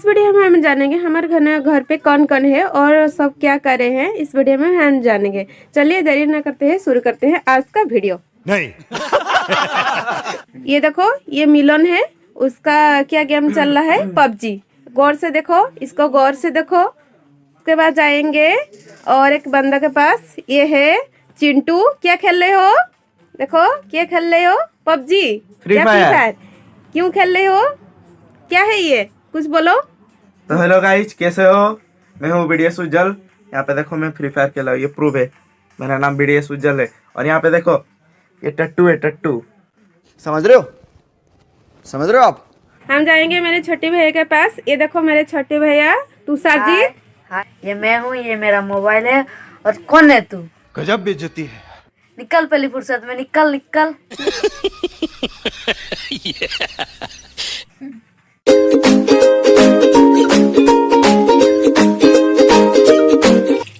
Video में हम जानेंगे हमारे घर पे कौन कौन है और सब क्या कर रहे हैं। इस वीडियो में हम जानेंगे। चलिए देरी न करते हैं, शुरू करते हैं आज का वीडियो। नहीं। ये देखो, ये मिलन है, उसका क्या गेम चल रहा है, पबजी। गौर से देखो, इसको गौर से देखो। उसके बाद जाएंगे और एक बंदा के पास, ये है चिंटू। क्या खेल रहे हो? देखो क्या खेल रहे हो, पबजी, फ्री फायर। क्यों खेल रहे हो? क्या है ये, कुछ बोलो। तो हेलो गाइस, कैसे हो? मैं हूँ बीडीएस उज्जवल। यहाँ पे देखो मैं फ्री फायर खेला हूँ, ये प्रूफ है। मेरा नाम बीडीएस उज्जवल है। और यहाँ पे देखो ये टट्टू है, टट्टू। समझ रहे हो? समझ रहे हो आप? हम जाएंगे मेरे छोटे भैया के पास। ये देखो मेरे छोटे भैया तुषार जी। हाँ, ये मैं हूँ, ये मेरा मोबाइल है। और कौन है तू? गजब बेइज्जती है। निकल पहली फुर्सत में, निकल निकल।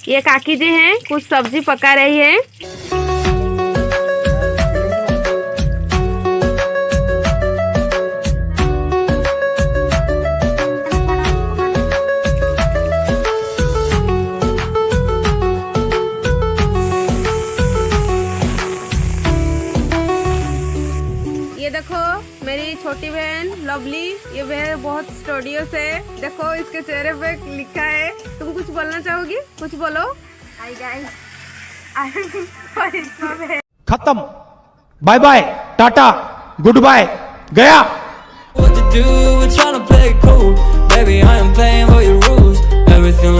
ये काकी जी हैं, कुछ सब्जी पका रही है। ये देखो मेरी छोटी बहन लवली, ये बहन बहुत स्टूडियस है। देखो इसके चेहरे पे लिखा है। तुम कुछ बोलना चाहोगी? कुछ बोलो। हाय गाइस, खत्म, bye bye, tata, goodbye, गया। What to do? We're trying to play it cool. Baby, I am playing by your rules. Everything